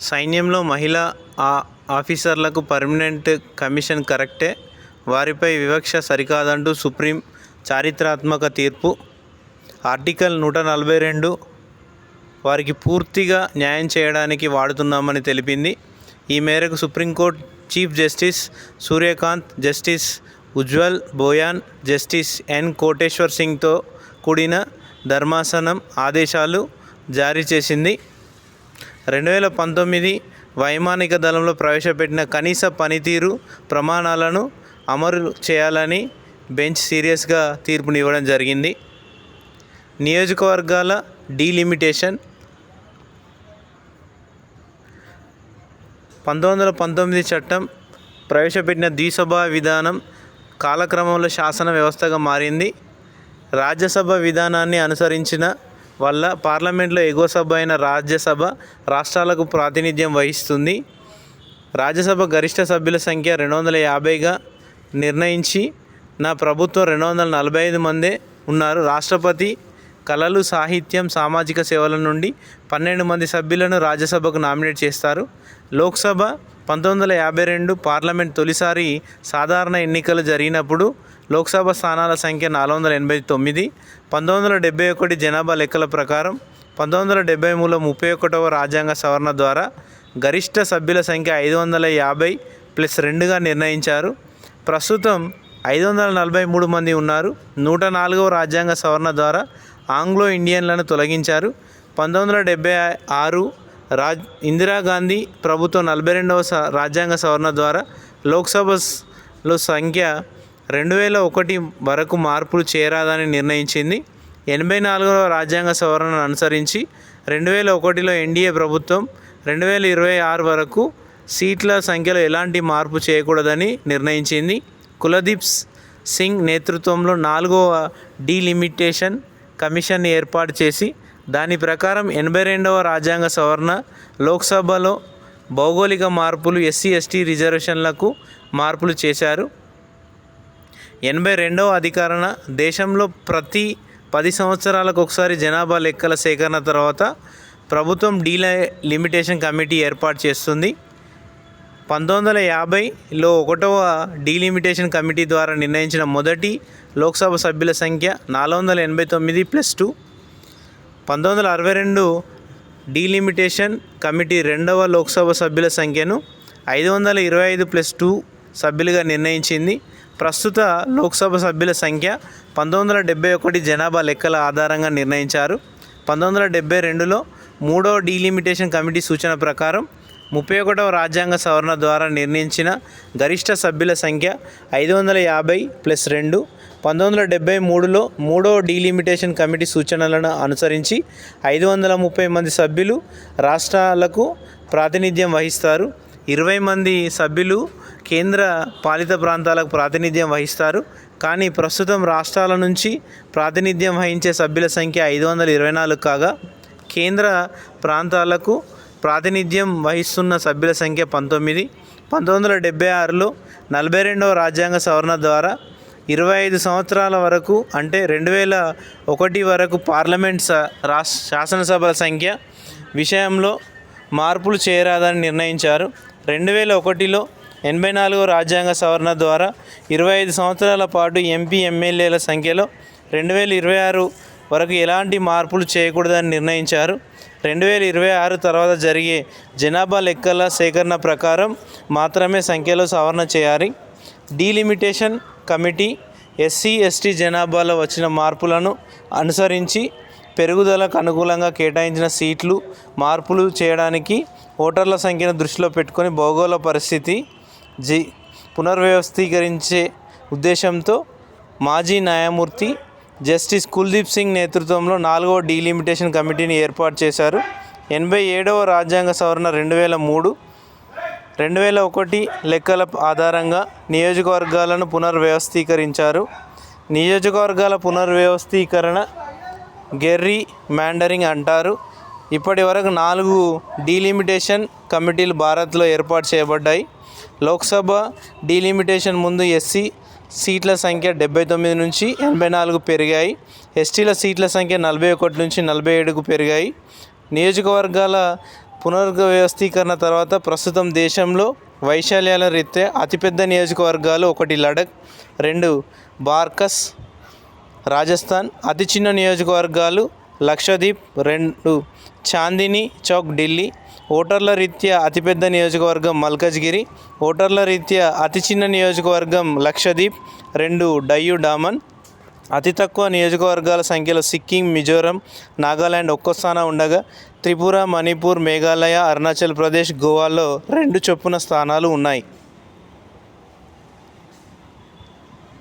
సైన్యంలో మహిళా ఆఫీసర్లకు పర్మనెంట్ కమిషన్ కరెక్టే, వారిపై వివక్ష సరికాదంటూ సుప్రీం చారిత్రాత్మక తీర్పు. ఆర్టికల్ 142 వారికి పూర్తిగా న్యాయం చేయడానికి వాడుతున్నామని తెలిపింది. ఈ మేరకు Supreme Court chief justice Suryakant, justice Ujjal Bhuyan, justice N Koteswar సింగ్తో కూడిన ధర్మాసనం ఆదేశాలు జారీ చేసింది. 2019 వైమానిక దళంలో ప్రవేశపెట్టిన కనీస పనితీరు ప్రమాణాలను అమలు చేయాలని బెంచ్ సీరియస్గా తీర్పునివ్వడం జరిగింది. నియోజకవర్గాల డీలిమిటేషన్ 1919 చట్టం ప్రవేశపెట్టిన ద్విసభ విధానం కాలక్రమంలో శాసన వ్యవస్థగా మారింది. రాజ్యసభ విధానాన్ని అనుసరించిన వల్ల పార్లమెంట్లో ఎగువ సభ అయిన రాజ్యసభ రాష్ట్రాలకు ప్రాతినిధ్యం వహిస్తుంది. రాజ్యసభ గరిష్ట సభ్యుల సంఖ్య 250గా నిర్ణయించిన ప్రభుత్వం 245 మందే ఉన్నారు. రాష్ట్రపతి కళలు, సాహిత్యం, సామాజిక సేవల నుండి 12 మంది సభ్యులను రాజ్యసభకు నామినేట్ చేస్తారు. లోక్సభ 1952 పార్లమెంట్ తొలిసారి సాధారణ ఎన్నికలు జరిగినప్పుడు లోక్సభ స్థానాల సంఖ్య 489. 1971 జనాభా లెక్కల ప్రకారం 1973లో 31వ రాజ్యాంగ సవరణ ద్వారా గరిష్ట సభ్యుల సంఖ్య 550+2గా నిర్ణయించారు. ప్రస్తుతం 543 మంది ఉన్నారు. 104వ రాజ్యాంగ సవరణ ద్వారా ఆంగ్లో ఇండియన్లను తొలగించారు. 1976 ఇందిరాగాంధీ ప్రభుత్వం 42వ రాజ్యాంగ సవరణ ద్వారా లోక్సభలో సంఖ్య 2001 వరకు మార్పులు చేయరాదని నిర్ణయించింది. 84వ రాజ్యాంగ సవరణను అనుసరించి 2001లో ఎన్డీఏ ప్రభుత్వం 2026 వరకు సీట్ల సంఖ్యలో ఎలాంటి మార్పు చేయకూడదని నిర్ణయించింది. కులదీప్ సింగ్ నేతృత్వంలో 4వ డీలిమిటేషన్ కమిషన్ని ఏర్పాటు చేసి దాని ప్రకారం 82వ రాజ్యాంగ సవరణ లోక్సభలో భౌగోళిక మార్పులు, ఎస్సీ ఎస్టీ రిజర్వేషన్లకు మార్పులు చేశారు. 82వ అధికరణ దేశంలో ప్రతి 10 సంవత్సరాలకు ఒకసారి జనాభా లెక్కల సేకరణ తర్వాత ప్రభుత్వం డీలిమిటేషన్ కమిటీ ఏర్పాటు చేస్తుంది. 1950లో 1వ డీలిమిటేషన్ కమిటీ ద్వారా నిర్ణయించిన మొదటి లోక్సభ సభ్యుల సంఖ్య 489+2. 1962 డీలిమిటేషన్ కమిటీ 2వ లోక్సభ సభ్యుల సంఖ్యను 525+2 సభ్యులుగా నిర్ణయించింది. ప్రస్తుత లోక్సభ సభ్యుల సంఖ్య 1971 జనాభా లెక్కల ఆధారంగా నిర్ణయించారు. 1972లో 3వ డీలిమిటేషన్ కమిటీ సూచన ప్రకారం 31వ రాజ్యాంగ సవరణ ద్వారా నిర్ణయించిన గరిష్ట సభ్యుల సంఖ్య 550+2. 1973లో 3వ డీలిమిటేషన్ కమిటీ సూచనలను అనుసరించి 530 మంది సభ్యులు రాష్ట్రాలకు ప్రాతినిధ్యం వహిస్తారు. 20 మంది సభ్యులు కేంద్ర పాలిత ప్రాంతాలకు ప్రాతినిధ్యం వహిస్తారు. కానీ ప్రస్తుతం రాష్ట్రాల నుంచి ప్రాతినిధ్యం వహించే సభ్యుల సంఖ్య 524 కాగా కేంద్ర ప్రాంతాలకు ప్రాతినిధ్యం వహిస్తున్న సభ్యుల సంఖ్య 19. 1976లో 42వ రాజ్యాంగ సవరణ ద్వారా 25 సంవత్సరాల వరకు అంటే 2001 వరకు పార్లమెంట్ శాసనసభల సంఖ్య విషయంలో మార్పులు చేయరాదని నిర్ణయించారు. 2001లో 84వ రాజ్యాంగ సవరణ ద్వారా 25 సంవత్సరాల పాటు ఎంపీ ఎమ్మెల్యేల సంఖ్యలో 2026 వరకు ఎలాంటి మార్పులు చేయకూడదని నిర్ణయించారు. 2026 తర్వాత జరిగే జనాభా లెక్కల సేకరణ ప్రకారం మాత్రమే సంఖ్యలో సవరణ చేయాలి. డీలిమిటేషన్ కమిటీ ఎస్సీ ఎస్టీ జనాభాలో వచ్చిన మార్పులను అనుసరించి పెరుగుదలకు అనుకూలంగా కేటాయించిన సీట్లు మార్పులు చేయడానికి ఓటర్ల సంఖ్యను దృష్టిలో పెట్టుకొని భౌగోళిక పరిస్థితి పునర్వ్యవస్థీకరించే ఉద్దేశంతో మాజీ న్యాయమూర్తి జస్టిస్ కుల్దీప్ సింగ్ నేతృత్వంలో 4వ డీలిమిటేషన్ కమిటీని ఏర్పాటు చేశారు. 87వ రాజ్యాంగ సవరణ 2003, 2001 లెక్కల ఆధారంగా నియోజకవర్గాలను పునర్వ్యవస్థీకరించారు. నియోజకవర్గాల పునర్వ్యవస్థీకరణ గెర్రీ మ్యాండరింగ్ అంటారు. ఇప్పటి వరకు 4 డీలిమిటేషన్ కమిటీలు భారత్లో ఏర్పాటు చేయబడ్డాయి. లోక్సభ డీలిమిటేషన్ ముందు ఎస్సీ సీట్ల సంఖ్య 79 నుంచి 84 పెరిగాయి. ఎస్టీల సీట్ల సంఖ్య 41 నుంచి 47కు పెరిగాయి. నియోజకవర్గాల పునర్వ్యవస్థీకరణ తర్వాత ప్రస్తుతం దేశంలో వైశాల్యాల రీత్యా అతిపెద్ద నియోజకవర్గాలు: 1 లడఖ్, 2 బార్కస్ రాజస్థాన్. అతి చిన్న నియోజకవర్గాలు: లక్షద్వీప్, 2 చాందినీ చౌక్ ఢిల్లీ. ఓటర్ల రీత్యా అతిపెద్ద నియోజకవర్గం మల్కజ్గిరి. ఓటర్ల రీత్యా అతి చిన్న నియోజకవర్గం లక్షద్వీప్, 2 డయ్యూ డామన్. అతి తక్కువ నియోజకవర్గాల సంఖ్యలో సిక్కిం, మిజోరం, నాగాలాండ్ 1 స్థానం ఉండగా త్రిపుర, మణిపూర్, మేఘాలయ, అరుణాచల్ ప్రదేశ్, గోవాలో 2 చొప్పున స్థానాలు ఉన్నాయి.